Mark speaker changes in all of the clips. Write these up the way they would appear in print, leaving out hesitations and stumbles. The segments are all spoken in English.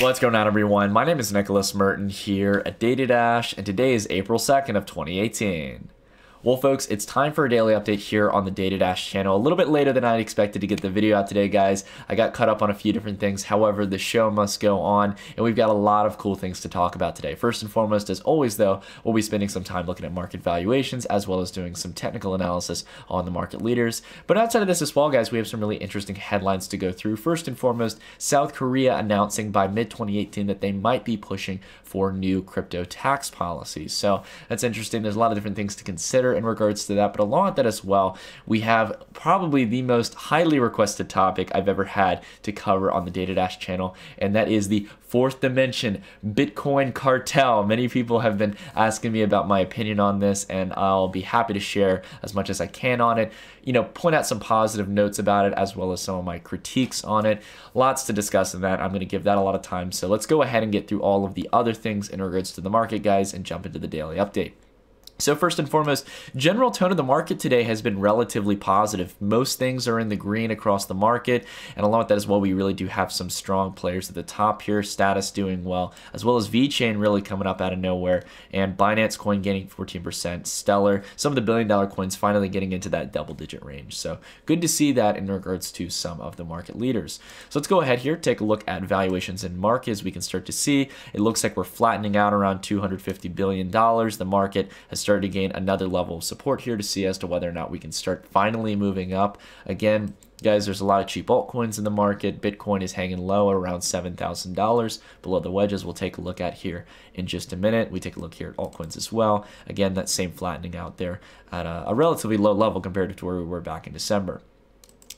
Speaker 1: What's going on, everyone? My name is Nicholas Merton here at DataDash, and today is April 2nd of 2018. Well, folks, it's time for a daily update here on the DataDash channel. A little bit later than I expected to get the video out today, guys. I got caught up on a few different things. However, the show must go on, and we've got a lot of cool things to talk about today. First and foremost, as always, though, we'll be spending some time looking at market valuations as well as doing some technical analysis on the market leaders. But outside of this as well, guys, we have some really interesting headlines to go through. First and foremost, South Korea announcing by mid-2018 that they might be pushing for new crypto tax policies. So that's interesting. There's a lot of different things to consider in regards to that, but along with that as well, we have probably the most highly requested topic I've ever had to cover on the DataDash channel, and that is the fourth dimension Bitcoin cartel. Many people have been asking me about my opinion on this, and I'll be happy to share as much as I can on it. Point out some positive notes about it as well as some of my critiques on it. Lots to discuss in that. I'm going to give that a lot of time. So let's go ahead and get through all of the other things in regards to the market, guys, and jump into the daily update. So first and foremost, general tone of the market today has been relatively positive. Most things are in the green across the market, and along with that as well, we really do have some strong players at the top here. Status doing well, as well as VeChain really coming up out of nowhere, and Binance coin gaining 14%. Stellar, some of the billion-dollar coins finally getting into that double-digit range. So good to see that in regards to some of the market leaders. So let's go ahead here, take a look at valuations in markets. We can start to see it looks like we're flattening out around $250 billion. The market has started to gain another level of support here to see as to whether or not we can start finally moving up. Again, guys, there's a lot of cheap altcoins in the market. Bitcoin is hanging low around $7,000 below the wedges we'll take a look at here in just a minute. We take a look here at altcoins as well. Again, that same flattening out there at a relatively low level compared to where we were back in December.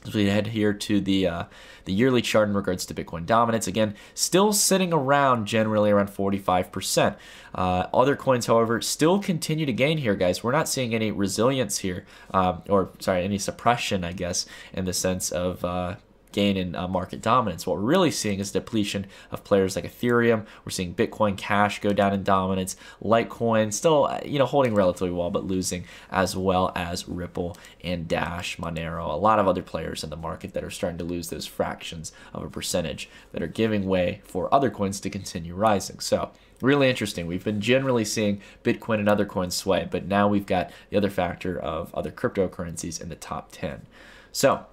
Speaker 1: As we head here to the yearly chart in regards to Bitcoin dominance, again, still sitting around generally around 45%. Other coins, however, still continue to gain here, guys. We're not seeing any resilience here, any suppression, I guess, in the sense of gain in market dominance. What we're really seeing is depletion of players like Ethereum. We're seeing Bitcoin Cash go down in dominance. Litecoin still, holding relatively well, but losing, as well as Ripple and Dash, Monero, a lot of other players in the market that are starting to lose those fractions of a percentage that are giving way for other coins to continue rising. So really interesting. We've been generally seeing Bitcoin and other coins sway, but now we've got the other factor of other cryptocurrencies in the top 10. So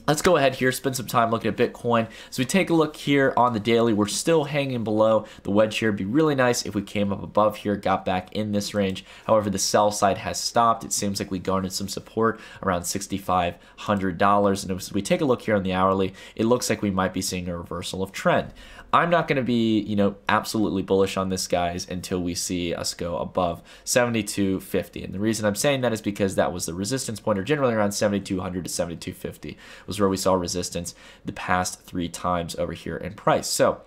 Speaker 1: let's go ahead here, spend some time looking at Bitcoin. So we take a look here on the daily. We're still hanging below the wedge here. It'd be really nice if we came up above here, got back in this range. However, the sell side has stopped. It seems like we garnered some support around $6,500. And as we take a look here on the hourly, it looks like we might be seeing a reversal of trend. I'm not going to be, absolutely bullish on this, guys, until we see us go above 72.50. And the reason I'm saying that is because that was the resistance point, or generally around 7,200 to 7,250 was where we saw resistance the past 3 times over here in price. So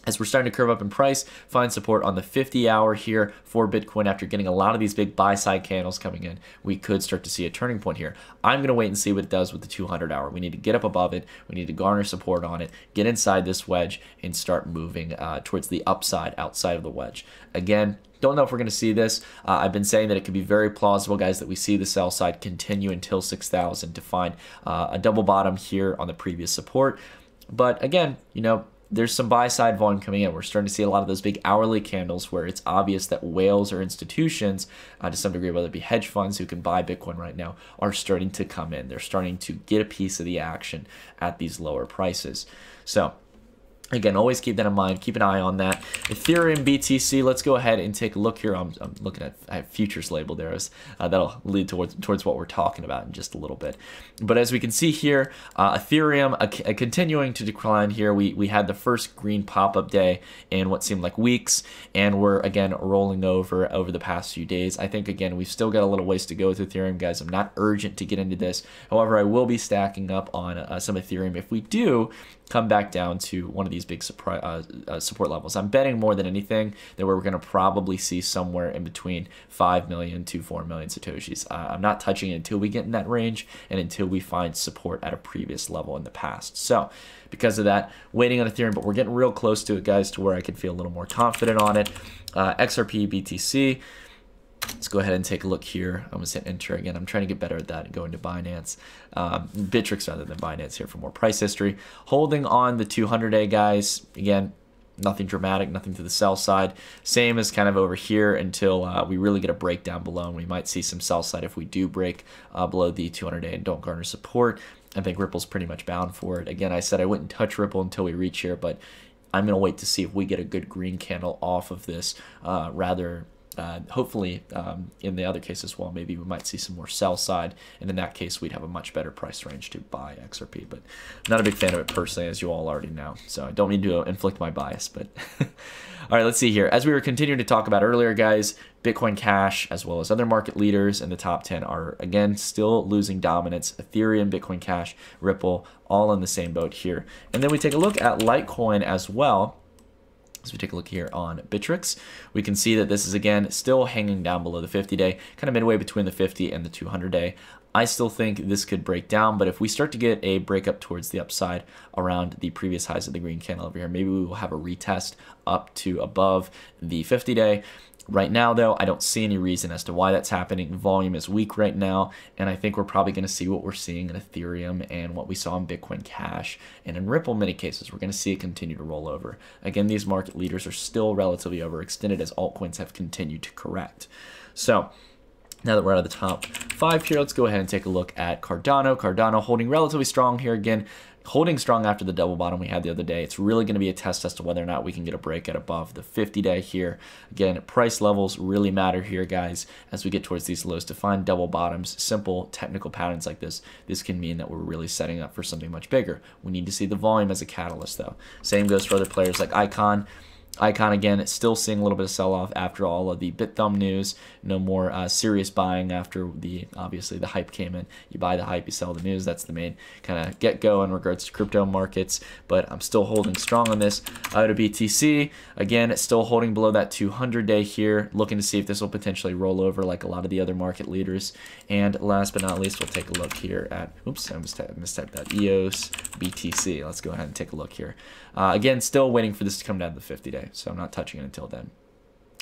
Speaker 1: as we're starting to curve up in price, find support on the 50-hour here for Bitcoin after getting a lot of these big buy-side candles coming in. We could start to see a turning point here. I'm going to wait and see what it does with the 200-hour. We need to get up above it. We need to garner support on it, get inside this wedge, and start moving towards the upside outside of the wedge. Again, don't know if we're going to see this. I've been saying that it could be very plausible, guys, that we see the sell side continue until 6,000 to find a double bottom here on the previous support. But again, there's some buy-side volume coming in. We're starting to see a lot of those big hourly candles where it's obvious that whales or institutions, to some degree, whether it be hedge funds who can buy Bitcoin right now, are starting to come in. They're starting to get a piece of the action at these lower prices. So again, always keep that in mind. Keep an eye on that. Ethereum, BTC, let's go ahead and take a look here. I'm looking at, I have futures labeled there. That'll lead towards what we're talking about in just a little bit. But as we can see here, Ethereum continuing to decline here. We had the first green pop-up day in what seemed like weeks, and we're, again, rolling over the past few days. I think, again, we've still got a little ways to go with Ethereum, guys. I'm not urgent to get into this. However, I will be stacking up on some Ethereum if we do come back down to one of these big support levels. I'm betting more than anything that we're going to probably see somewhere in between 5 million to 4 million Satoshis. I'm not touching it until we get in that range and until we find support at a previous level in the past. So because of that, waiting on Ethereum, but we're getting real close to it, guys, to where I can feel a little more confident on it. XRP, BTC. Let's go ahead and take a look here. I'm going to hit enter again. I'm trying to get better at that and go into Binance. Bittrex rather than Binance here for more price history. Holding on the 200-day, guys. Again, Nothing dramatic, nothing to the sell side. Same as kind of over here until we really get a breakdown below, and we might see some sell side if we do break below the 200-day and don't garner support. I think Ripple's pretty much bound for it. Again, I said I wouldn't touch Ripple until we reach here, but I'm going to wait to see if we get a good green candle off of this hopefully in the other case as well, maybe we might see some more sell side, and in that case we'd have a much better price range to buy XRP. But I'm not a big fan of it personally, as you all already know, so I don't mean to inflict my bias. But all right, let's see here. As we were continuing to talk about earlier, guys, Bitcoin Cash as well as other market leaders in the top 10 are again still losing dominance. Ethereum, Bitcoin Cash, Ripple, all in the same boat here. And then we take a look at Litecoin as well. As we take a look here on Bittrex, we can see that this is again still hanging down below the 50-day, kind of midway between the 50 and the 200-day. I still think this could break down, but if we start to get a breakup towards the upside around the previous highs of the green candle over here, maybe we will have a retest up to above the 50-day. Right now, though, I don't see any reason as to why that's happening. Volume is weak right now, and I think we're probably going to see what we're seeing in Ethereum and what we saw in Bitcoin Cash. And in Ripple, in many cases, we're going to see it continue to roll over. Again, these market leaders are still relatively overextended as altcoins have continued to correct. So now that we're out of the top 5 here, let's go ahead and take a look at Cardano. Cardano holding relatively strong here again. Holding strong after the double bottom we had the other day. It's really going to be a test as to whether or not we can get a break at above the 50-day here. Again, price levels really matter here, guys, as we get towards these lows. To find double bottoms, simple technical patterns like this can mean that we're really setting up for something much bigger. We need to see the volume as a catalyst, though. Same goes for other players like Icon. Icon, again, still seeing a little bit of sell-off after all of the BitThumb news. No more serious buying after obviously the hype came in. You buy the hype, you sell the news. That's the main kind of get-go in regards to crypto markets. But I'm still holding strong on this. Out of BTC, again, it's still holding below that 200-day here. Looking to see if this will potentially roll over like a lot of the other market leaders. And last but not least, we'll take a look here at, oops, I mistyped that, EOS BTC. Let's go ahead and take a look here. Again, still waiting for this to come down to the 50-day, so I'm not touching it until then.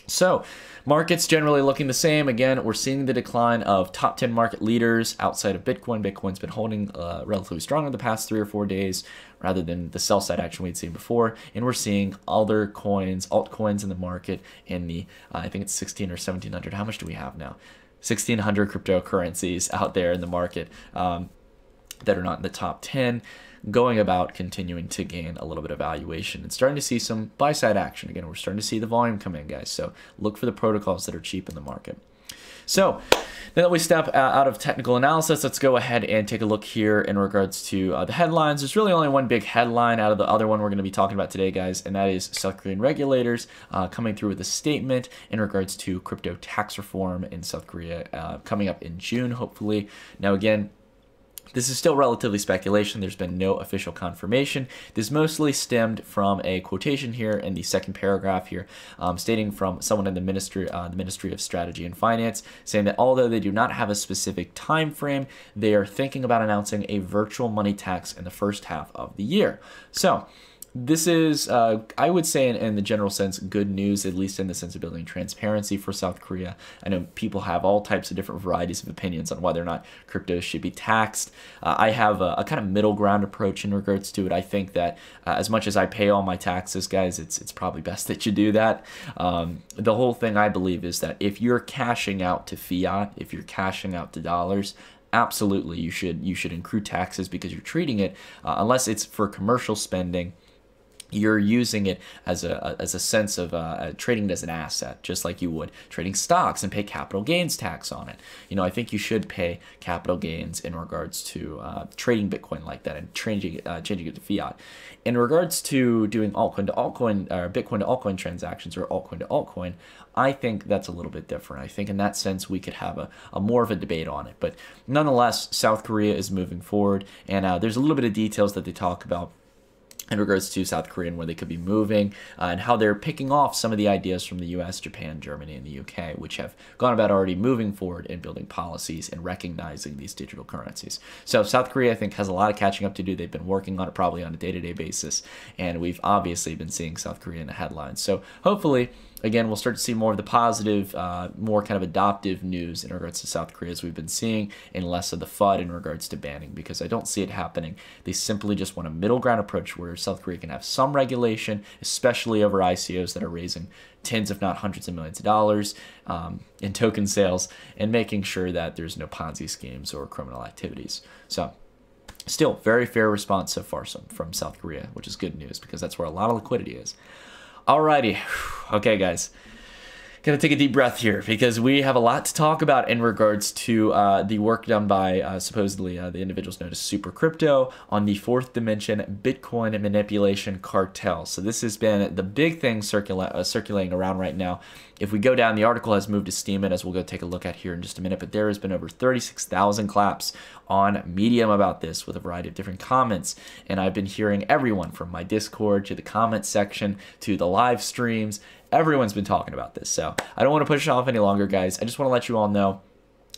Speaker 1: So, markets generally looking the same. Again, we're seeing the decline of top 10 market leaders outside of Bitcoin. Bitcoin's been holding relatively strong in the past 3 or 4 days rather than the sell side action we'd seen before. And we're seeing other coins, altcoins in the market in the, I think it's 16 or 1700. How much do we have now? 1600 cryptocurrencies out there in the market that are not in the top 10. Going about continuing to gain a little bit of valuation and starting to see some buy-side action. Again, we're starting to see the volume come in, guys. So look for the protocols that are cheap in the market. So now that we step out of technical analysis, let's go ahead and take a look here in regards to the headlines. There's really only one big headline out of the other one we're going to be talking about today, guys, and that is South Korean regulators coming through with a statement in regards to crypto tax reform in South Korea coming up in June, hopefully. Now, again, this is still relatively speculation. There's been no official confirmation. This mostly stemmed from a quotation here in the second paragraph here, stating from someone in the Ministry of Strategy and Finance, saying that although they do not have a specific time frame, they are thinking about announcing a virtual money tax in the first half of the year. So this is, I would say in the general sense, good news, at least in the sense of building transparency for South Korea. I know people have all types of different varieties of opinions on whether or not crypto should be taxed. I have a kind of middle ground approach in regards to it. I think that as much as I pay all my taxes, guys, it's probably best that you do that. The whole thing I believe is that if you're cashing out to fiat, if you're cashing out to dollars, absolutely you should accrue taxes because you're treating it, unless it's for commercial spending, you're using it as a sense of trading it as an asset, just like you would trading stocks and pay capital gains tax on it. You know, I think you should pay capital gains in regards to trading Bitcoin like that and changing it to fiat. In regards to doing altcoin to altcoin or Bitcoin to altcoin transactions or altcoin to altcoin, I think that's a little bit different. I think in that sense we could have a more of a debate on it. But nonetheless, South Korea is moving forward, and there's a little bit of details that they talk about in regards to South Korea and where they could be moving and how they're picking off some of the ideas from the US, Japan, Germany, and the UK, which have gone about already moving forward in building policies and recognizing these digital currencies. So South Korea, I think, has a lot of catching up to do. They've been working on it probably on a day-to-day basis, and we've obviously been seeing South Korea in the headlines. So hopefully again, we'll start to see more of the positive, more kind of adoptive news in regards to South Korea as we've been seeing, and less of the FUD in regards to banning, because I don't see it happening. They simply just want a middle ground approach where South Korea can have some regulation, especially over ICOs that are raising tens if not hundreds of millions of dollars in token sales, and making sure that there's no Ponzi schemes or criminal activities. So still, very fair response so far from South Korea, which is good news because that's where a lot of liquidity is. Alrighty, okay guys, gonna take a deep breath here because we have a lot to talk about in regards to the work done by supposedly the individuals known as Super Crypto on the fourth dimension Bitcoin manipulation cartel. So this has been the big thing circulating around right now. If we go down, the article has moved to Steemit, as we'll go take a look at here in just a minute, but there has been over 36,000 claps on Medium about this with a variety of different comments, and I've been hearing everyone from my Discord to the comment section to the live streams. Everyone's been talking about this, so I don't want to push it off any longer, guys. I just want to let you all know,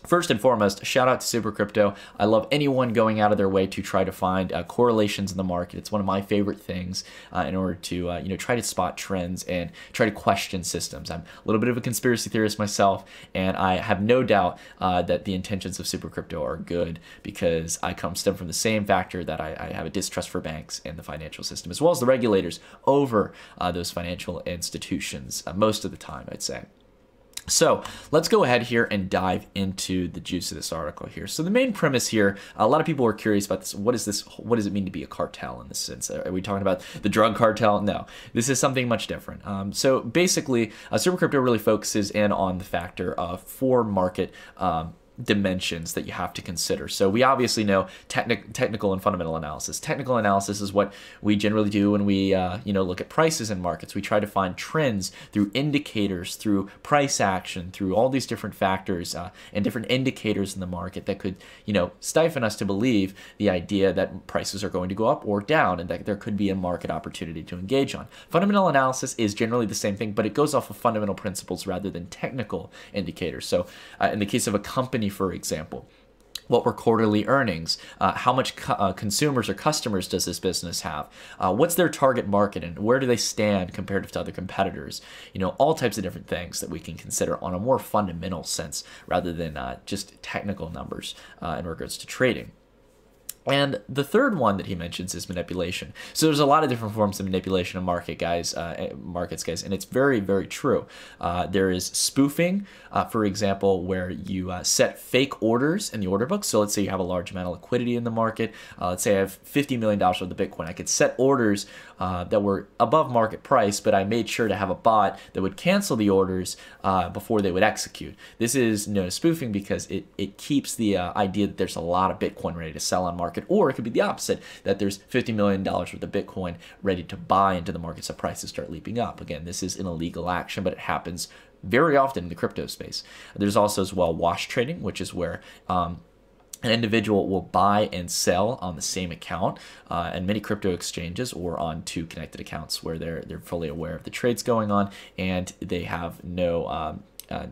Speaker 1: first and foremost, shout out to Super Crypto. I love anyone going out of their way to try to find correlations in the market. It's one of my favorite things in order to try to spot trends and try to question systems. I'm a little bit of a conspiracy theorist myself, and I have no doubt that the intentions of Super Crypto are good, because I stem from the same factor that I have a distrust for banks and the financial system, as well as the regulators over those financial institutions most of the time, I'd say. So let's go ahead here and dive into the juice of this article here. So the main premise here, a lot of people are curious about this. What does it mean to be a cartel in this sense? Are we talking about the drug cartel? No, this is something much different. So basically, Super Crypto really focuses in on the factor of four market dimensions that you have to consider. So we obviously know technical and fundamental analysis. Technical analysis is what we generally do when we look at prices in markets. We try to find trends through indicators, through price action, through all these different factors and different indicators in the market that could stifle us to believe the idea that prices are going to go up or down, and that there could be a market opportunity to engage on. Fundamental analysis is generally the same thing, but it goes off of fundamental principles rather than technical indicators. So in the case of a company, for example, what were quarterly earnings? How much consumers or customers does this business have? What's their target market, and where do they stand compared to other competitors? All types of different things that we can consider on a more fundamental sense rather than just technical numbers in regards to trading. And the third one that he mentions is manipulation. So there's a lot of different forms of manipulation of markets, guys, and it's very, very true. There is spoofing, for example, where you set fake orders in the order book. So let's say you have a large amount of liquidity in the market. Let's say I have $50 million worth of Bitcoin. I could set orders that were above market price, but I made sure to have a bot that would cancel the orders before they would execute. This is known as spoofing because it keeps the idea that there's a lot of Bitcoin ready to sell on market. Or it could be the opposite, that there's $50 million worth of Bitcoin ready to buy into the market so prices start leaping up. Again, this is an illegal action, but it happens very often in the crypto space. There's also as well wash trading, which is where an individual will buy and sell on the same account, and many crypto exchanges, or on two connected accounts where they're fully aware of the trades going on, and they have no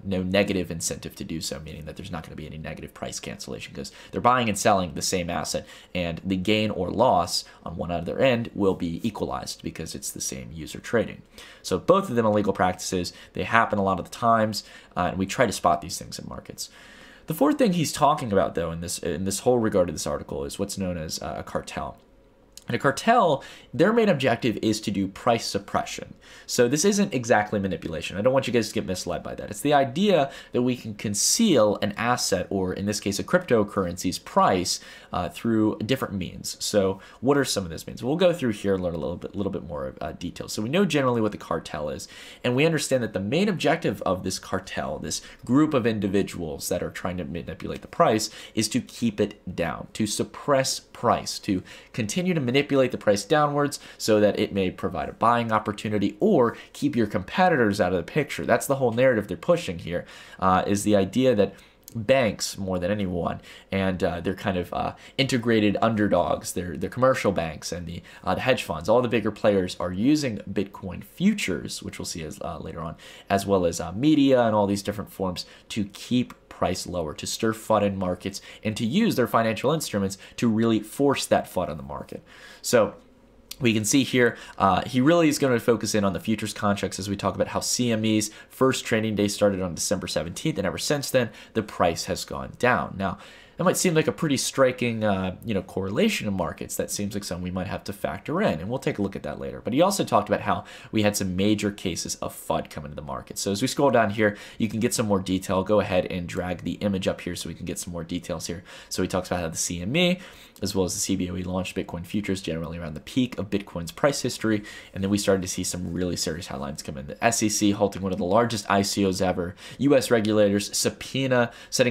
Speaker 1: negative incentive to do so, meaning that there's not going to be any negative price cancellation because they're buying and selling the same asset, and the gain or loss on one other end will be equalized because it's the same user trading. So both of them illegal practices. They happen a lot of the times, and we try to spot these things in markets. The fourth thing he's talking about, though, in this whole regard to this article is what's known as a cartel. And a cartel, their main objective is to do price suppression. So this isn't exactly manipulation. I don't want you guys to get misled by that. It's the idea that we can conceal an asset, or in this case, a cryptocurrency's price through different means. So what are some of those means? We'll go through here and learn a little bit more detail. So we know generally what the cartel is, and we understand that the main objective of this cartel, this group of individuals that are trying to manipulate the price, is to keep it down, to suppress price, to continue to manipulate the price downwards so that it may provide a buying opportunity or keep your competitors out of the picture. That's the whole narrative they're pushing here, is the idea that banks, more than anyone, and they're kind of integrated underdogs, they're commercial banks and the hedge funds, all the bigger players are using Bitcoin futures, which we'll see as later on, as well as media and all these different forms to keep price lower, to stir FUD in markets, and to use their financial instruments to really force that FUD on the market. So we can see here, he really is going to focus in on the futures contracts as we talk about how CME's first trading day started on December 17th, and ever since then, the price has gone down. Now, that might seem like a pretty striking, correlation in markets. That seems like something we might have to factor in, and we'll take a look at that later. But he also talked about how we had some major cases of FUD come into the market. So as we scroll down here, you can get some more detail. Go ahead and drag the image up here so we can get some more details here. So he talks about how the CME, as well as the CBOE, launched Bitcoin futures generally around the peak of Bitcoin's price history, and then we started to see some really serious headlines come in. The SEC halting one of the largest ICOs ever, U.S. regulators setting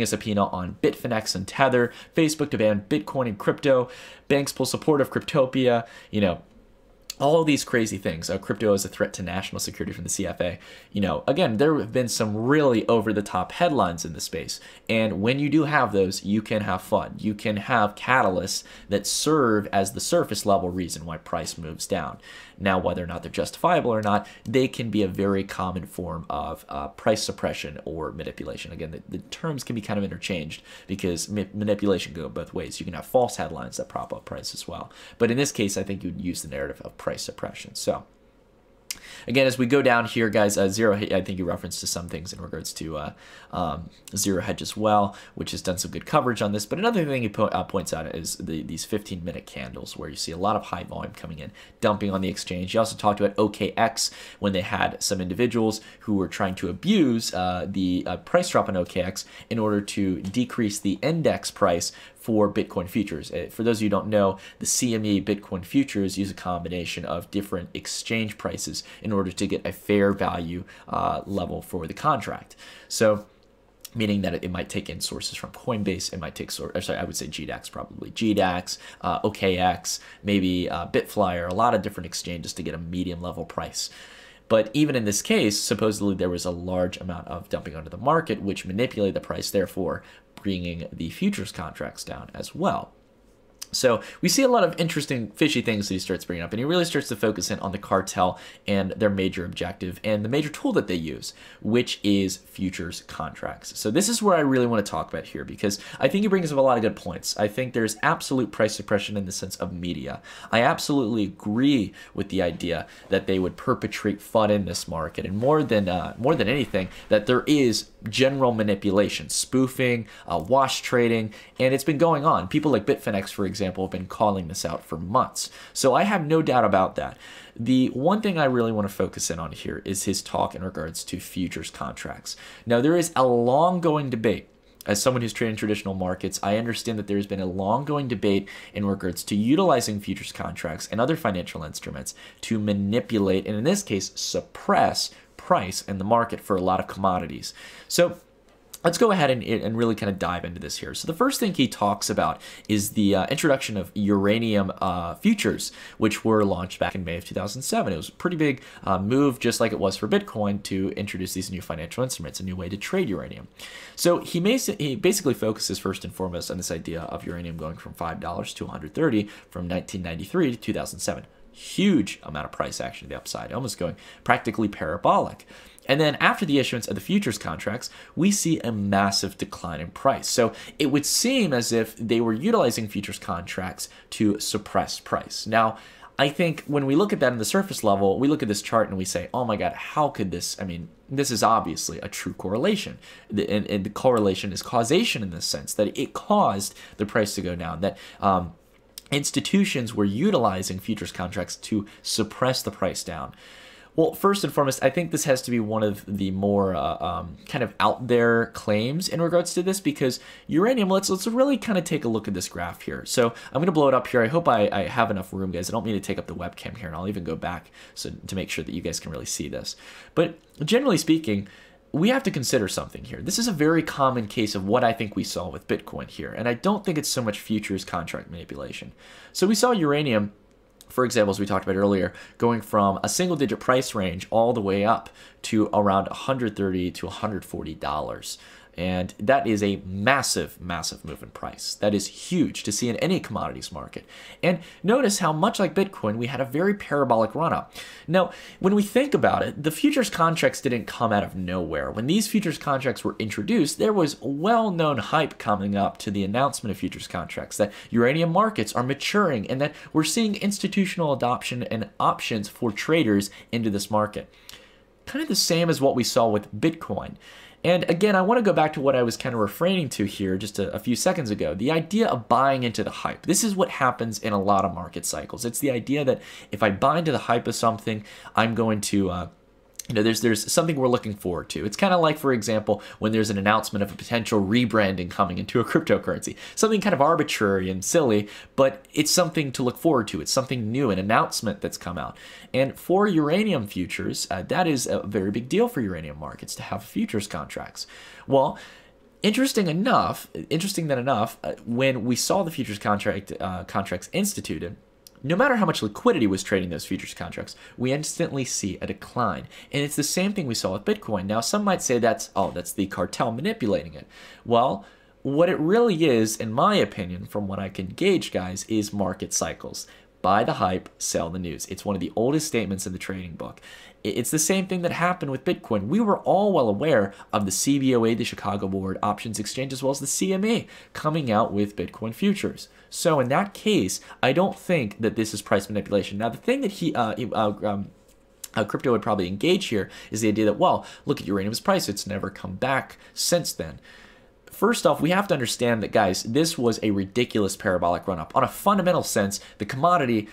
Speaker 1: a subpoena on Bitfinex and Tether, Facebook to ban Bitcoin and crypto, banks pull support of Cryptopia, all of these crazy things. Crypto is a threat to national security from the CFA. Again, there have been some really over-the-top headlines in the space. And when you do have those, you can have fun. You can have catalysts that serve as the surface level reason why price moves down. Now, whether or not they're justifiable or not, they can be a very common form of price suppression or manipulation. Again, the terms can be kind of interchanged because manipulation can go both ways. You can have false headlines that prop up price as well. But in this case, I think you'd use the narrative of price suppression. So again, as we go down here, guys, Zero, I think you referenced to some things in regards to Zero Hedge as well, which has done some good coverage on this. But another thing he points out is these 15-minute candles, where you see a lot of high volume coming in, dumping on the exchange. He also talked about OKX when they had some individuals who were trying to abuse the price drop on OKX in order to decrease the index price for Bitcoin futures. For those of you who don't know, the CME Bitcoin futures use a combination of different exchange prices in order to get a fair value level for the contract. So meaning that it might take in sources from Coinbase, it might take, I would say GDAX probably, GDAX, OKX, maybe Bitflyer, a lot of different exchanges to get a medium level price. But even in this case, supposedly there was a large amount of dumping onto the market, which manipulated the price, therefore bringing the futures contracts down as well. So we see a lot of interesting fishy things that he starts bringing up, and he really starts to focus in on the cartel and their major objective and the major tool that they use, which is futures contracts. So this is where I really want to talk about here, because I think he brings up a lot of good points. I think there's absolute price suppression in the sense of media. I absolutely agree with the idea that they would perpetrate FUD in this market, and more than anything, that there is general manipulation, spoofing, wash trading, and it's been going on. People like Bitfinex, for example, have been calling this out for months. So I have no doubt about that. The one thing I really want to focus in on here is his talk in regards to futures contracts. Now, there is a long-going debate. As someone who's trading traditional markets, I understand that there's been a long-going debate in regards to utilizing futures contracts and other financial instruments to manipulate, and in this case, suppress price in the market for a lot of commodities. So let's go ahead and really kind of dive into this here. So the first thing he talks about is the introduction of uranium futures, which were launched back in May of 2007. It was a pretty big move, just like it was for Bitcoin, to introduce these new financial instruments, a new way to trade uranium. So he basically focuses first and foremost on this idea of uranium going from $5 to $130 from 1993 to 2007. Huge amount of price action to the upside, almost going practically parabolic. And then after the issuance of the futures contracts, we see a massive decline in price. So it would seem as if they were utilizing futures contracts to suppress price. Now, I think when we look at that on the surface level, we look at this chart and we say, oh my God, how could this, I mean, this is obviously a true correlation. And the correlation is causation in the sense that it caused the price to go down, that institutions were utilizing futures contracts to suppress the price down. Well, first and foremost, I think this has to be one of the more kind of out there claims in regards to this, because uranium, let's really kind of take a look at this graph here. So I'm going to blow it up here. I hope I have enough room, guys. I don't mean to take up the webcam here, and I'll even go back to make sure that you guys can really see this. But generally speaking, we have to consider something here. This is a very common case of what I think we saw with Bitcoin here, and I don't think it's so much futures contract manipulation. So we saw uranium, for example, as we talked about earlier, going from a single-digit price range all the way up to around $130 to $140. And that is a massive, massive move in price. That is huge to see in any commodities market. And notice how much like Bitcoin, we had a very parabolic run up. Now, when we think about it, the futures contracts didn't come out of nowhere. When these futures contracts were introduced, there was well-known hype coming up to the announcement of futures contracts that uranium markets are maturing and that we're seeing institutional adoption and options for traders into this market. Kind of the same as what we saw with Bitcoin. And again, I want to go back to what I was kind of refraining to here just a few seconds ago. The idea of buying into the hype. This is what happens in a lot of market cycles. It's the idea that if I buy into the hype of something, I'm going to there's something we're looking forward to. It's kind of like, for example, when there's an announcement of a potential rebranding coming into a cryptocurrency. Something kind of arbitrary and silly, but it's something to look forward to. It's something new, an announcement that's come out. And for uranium futures, that is a very big deal for uranium markets to have futures contracts. Well, interesting enough, when we saw the futures contracts instituted, no matter how much liquidity was trading those futures contracts, we instantly see a decline. And it's the same thing we saw with Bitcoin. Now, some might say that's the cartel manipulating it. Well, what it really is, in my opinion, from what I can gauge, guys, is market cycles. Buy the hype, sell the news. It's one of the oldest statements in the trading book. It's the same thing that happened with Bitcoin. We were all well aware of the CBOE, the Chicago Board Options Exchange, as well as the CME coming out with Bitcoin futures. So in that case, I don't think that this is price manipulation. Now, the thing that crypto would probably engage here is the idea that, well, look at uranium's price. It's never come back since then. First off, we have to understand that, guys, this was a ridiculous parabolic run-up. On a fundamental sense, the commodity,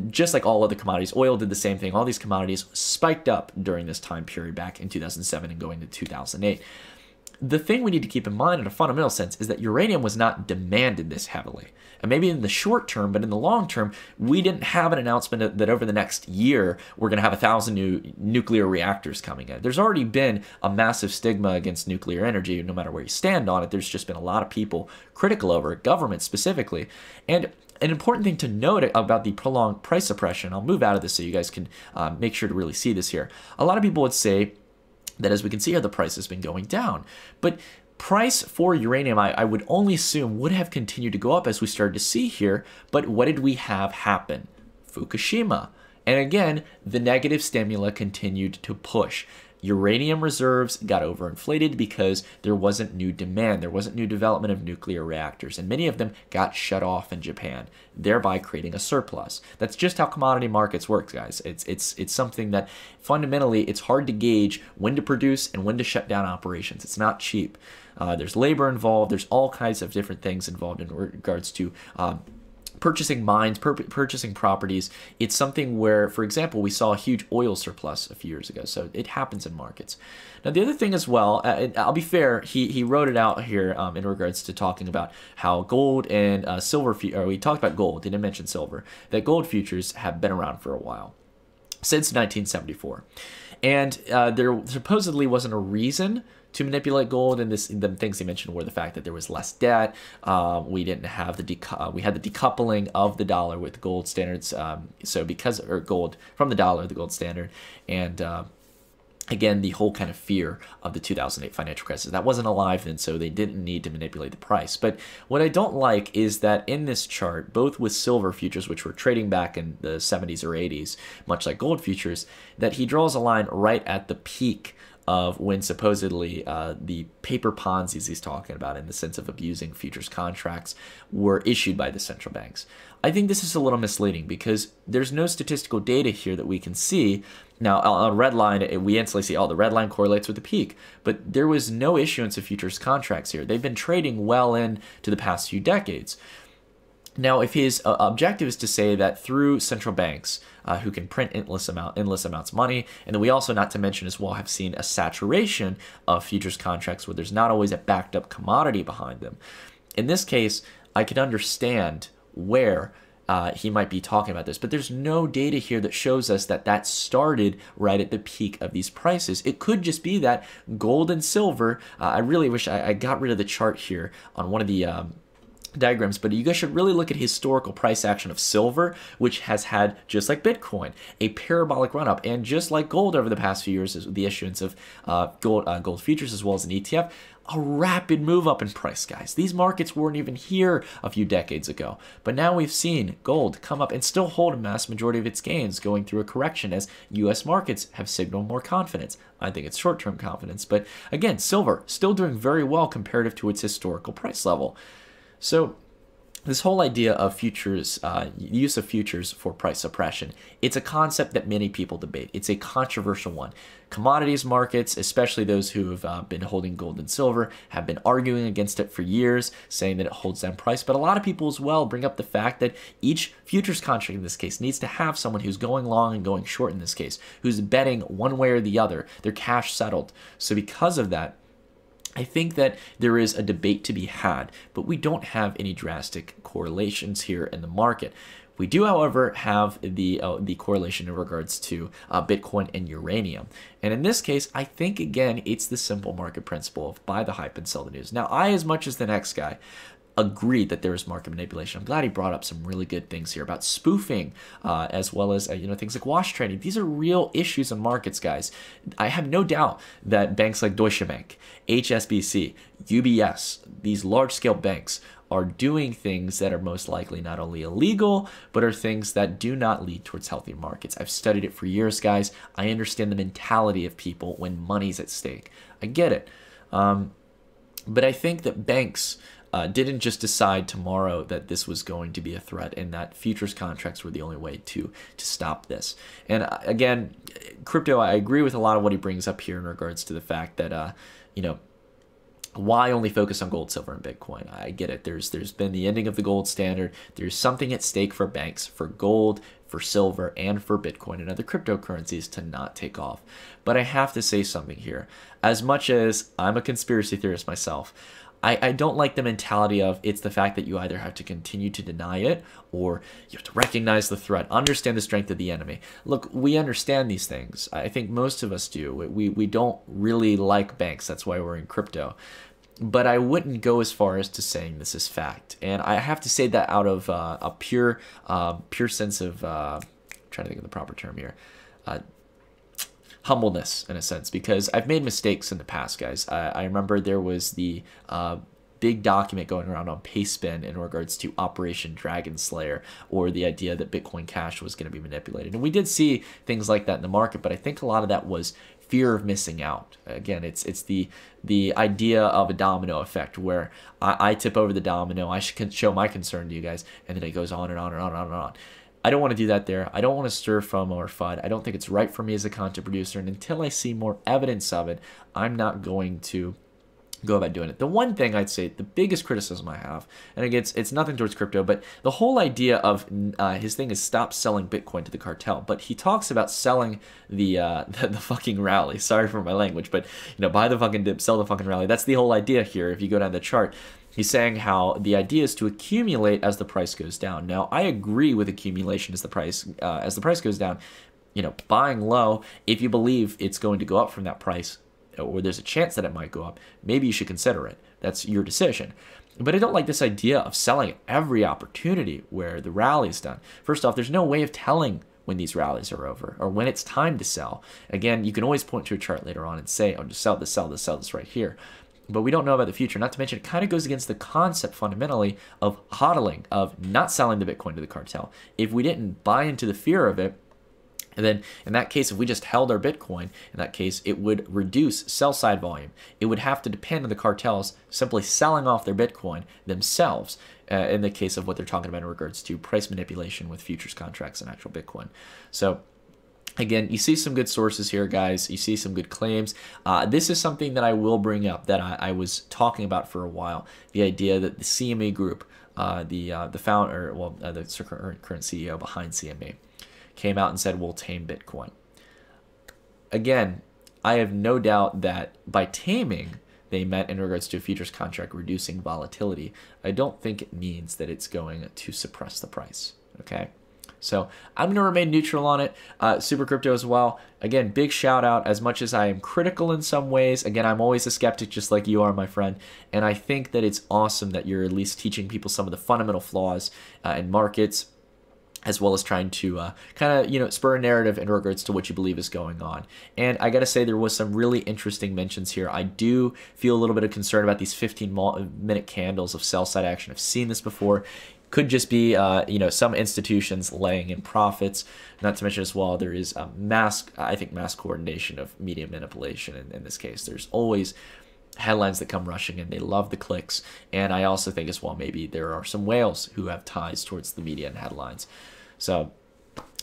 Speaker 1: just like all other commodities, oil did the same thing. All these commodities spiked up during this time period back in 2007 and going to 2008. The thing we need to keep in mind in a fundamental sense is that uranium was not demanded this heavily. And maybe in the short term, but in the long term, we didn't have an announcement that over the next year, we're going to have 1,000 new nuclear reactors coming in. There's already been a massive stigma against nuclear energy, no matter where you stand on it. There's just been a lot of people critical over it, government specifically. And an important thing to note about the prolonged price suppression, I'll move out of this so you guys can make sure to really see this here. A lot of people would say that, as we can see here, the price has been going down. But price for uranium, I would only assume, would have continued to go up as we started to see here. But what did we have happen? Fukushima. And again, the negative stimuli continued to push. Uranium reserves got overinflated because there wasn't new demand. There wasn't new development of nuclear reactors. And many of them got shut off in Japan, thereby creating a surplus. That's just how commodity markets work, guys. It's something that fundamentally it's hard to gauge when to produce and when to shut down operations. It's not cheap. There's labor involved. There's all kinds of different things involved in regards to purchasing mines, purchasing properties. It's something where, for example, we saw a huge oil surplus a few years ago. So it happens in markets. Now, the other thing as well, I'll be fair, he wrote it out here in regards to talking about how gold and silver, or we talked about gold, didn't mention silver, that gold futures have been around for a while, since 1974. And there supposedly wasn't a reason to manipulate gold, and the things he mentioned were the fact that there was less debt. We didn't have we had the decoupling of the dollar with gold standards. So gold from the dollar, the gold standard, and again, the whole kind of fear of the 2008 financial crisis that wasn't alive then, so they didn't need to manipulate the price. But what I don't like is that in this chart, both with silver futures, which were trading back in the 70s or 80s, much like gold futures, that he draws a line right at the peak of when supposedly the paper Ponzi's he's talking about, in the sense of abusing futures contracts, were issued by the central banks. I think this is a little misleading because there's no statistical data here that we can see. Now, on red line, we instantly see, oh, the red line correlates with the peak, but there was no issuance of futures contracts here. They've been trading well into the past few decades. Now, if his objective is to say that through central banks who can print endless amounts of money, and then we also, not to mention as well, have seen a saturation of futures contracts where there's not always a backed up commodity behind them. In this case, I could understand where he might be talking about this, but there's no data here that shows us that that started right at the peak of these prices. It could just be that gold and silver, I really wish I got rid of the chart here on one of the diagrams, but you guys should really look at historical price action of silver, which has had, just like Bitcoin, a parabolic run up, and just like gold over the past few years, the issuance of gold futures as well as an ETF, a rapid move up in price, guys. These markets weren't even here a few decades ago, but now we've seen gold come up and still hold a mass majority of its gains, going through a correction as U.S. markets have signaled more confidence. I think it's short-term confidence, but again, silver still doing very well comparative to its historical price level. So this whole idea of futures, use of futures for price suppression, it's a concept that many people debate. It's a controversial one. Commodities markets, especially those who have been holding gold and silver, have been arguing against it for years, saying that it holds down price. But a lot of people as well bring up the fact that each futures contract in this case needs to have someone who's going long and going short in this case, who's betting one way or the other. They're cash settled. So because of that, I think that there is a debate to be had, but we don't have any drastic correlations here in the market. We do, however, have the correlation in regards to Bitcoin and uranium. And in this case, I think, again, it's the simple market principle of buy the hype and sell the news. Now, I, as much as the next guy, agreed that there is market manipulation. I'm glad he brought up some really good things here about spoofing, as well as things like wash trading. These are real issues in markets, guys. I have no doubt that banks like Deutsche Bank, HSBC, UBS, these large-scale banks are doing things that are most likely not only illegal, but are things that do not lead towards healthy markets. I've studied it for years, guys. I understand the mentality of people when money's at stake. I get it. But I think that banks didn't just decide tomorrow that this was going to be a threat and that futures contracts were the only way to stop this. And again, crypto, I agree with a lot of what he brings up here in regards to the fact that, why only focus on gold, silver, and Bitcoin? I get it. There's been the ending of the gold standard. There's something at stake for banks, for gold, for silver, and for Bitcoin and other cryptocurrencies to not take off. But I have to say something here. As much as I'm a conspiracy theorist myself, I don't like the mentality of it's the fact that you either have to continue to deny it or you have to recognize the threat, understand the strength of the enemy. Look, we understand these things. I think most of us do. We don't really like banks. That's why we're in crypto. But I wouldn't go as far as to saying this is fact. And I have to say that out of a pure sense of, I'm trying to think of the proper term here, humbleness in a sense, because I've made mistakes in the past, guys. I remember there was the big document going around on Payspin in regards to Operation Dragon Slayer, or the idea that Bitcoin Cash was going to be manipulated. And we did see things like that in the market, but I think a lot of that was fear of missing out. Again, it's the idea of a domino effect where I tip over the domino, I should show my concern to you guys, and then it goes on and on and on and on and on. I don't want to do that there. I don't want to stir FOMO or FUD. I don't think it's right for me as a content producer. And until I see more evidence of it, I'm not going to go about doing it. The one thing I'd say, the biggest criticism I have, and again, it's nothing towards crypto, but the whole idea of his thing is stop selling Bitcoin to the cartel. But he talks about selling the fucking rally. Sorry for my language, but buy the fucking dip, sell the fucking rally. That's the whole idea here. If you go down the chart, he's saying how the idea is to accumulate as the price goes down. Now, I agree with accumulation as the price goes down. Buying low, if you believe it's going to go up from that price, or there's a chance that it might go up, maybe you should consider it. That's your decision. But I don't like this idea of selling at every opportunity where the rally is done. First off, there's no way of telling when these rallies are over or when it's time to sell. Again, you can always point to a chart later on and say, oh, just sell this right here. But we don't know about the future. Not to mention, it kind of goes against the concept fundamentally of hodling, of not selling the Bitcoin to the cartel. If we didn't buy into the fear of it, and then in that case, if we just held our Bitcoin, in that case, it would reduce sell side volume. It would have to depend on the cartels simply selling off their Bitcoin themselves, in the case of what they're talking about in regards to price manipulation with futures contracts and actual Bitcoin. So again, you see some good sources here, guys. You see some good claims. This is something that I will bring up that I was talking about for a while. The idea that the CME group, the founder, the current CEO behind CME, came out and said, we'll tame Bitcoin. Again, I have no doubt that by taming, they meant in regards to a futures contract reducing volatility. I don't think it means that it's going to suppress the price, okay? So I'm going to remain neutral on it. Super Crypto as well. Again, big shout out. As much as I am critical in some ways, again, I'm always a skeptic just like you are, my friend. And I think that it's awesome that you're at least teaching people some of the fundamental flaws in markets, as well as trying to kind of, spur a narrative in regards to what you believe is going on. And I got to say, there was some really interesting mentions here. I do feel a little bit of concern about these 15-minute candles of sell-side action. I've seen this before. Could just be, some institutions laying in profits. Not to mention as well, there is a mass coordination of media manipulation in this case. There's always headlines that come rushing in. They love the clicks. And I also think as well, maybe there are some whales who have ties towards the media and headlines. So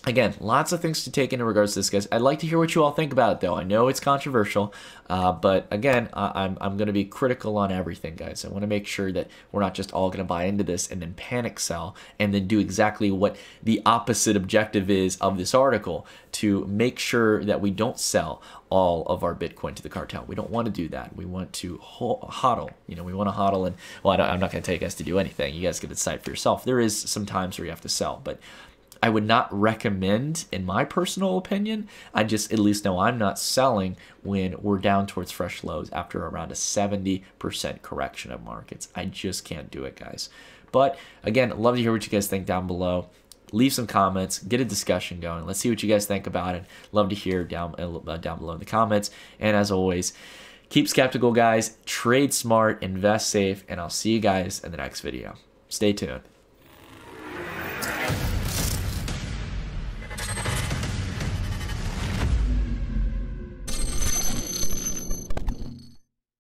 Speaker 1: again, lots of things to take into regards to this, guys. I'd like to hear what you all think about it, though. I know it's controversial, but again, I'm going to be critical on everything, guys. I want to make sure that we're not just all going to buy into this and then panic sell and then do exactly what the opposite objective is of this article, to make sure that we don't sell all of our Bitcoin to the cartel. We don't want to do that. We want to hodl. We want to hodl, and well, I'm not going to tell you guys to do anything. You guys can decide for yourself. There is some times where you have to sell, but I would not recommend, in my personal opinion. I just at least know I'm not selling when we're down towards fresh lows after around a 70% correction of markets. I just can't do it, guys. But again, love to hear what you guys think down below. Leave some comments, get a discussion going. Let's see what you guys think about it. Love to hear down below in the comments. And as always, keep skeptical, guys. Trade smart, invest safe, and I'll see you guys in the next video. Stay tuned.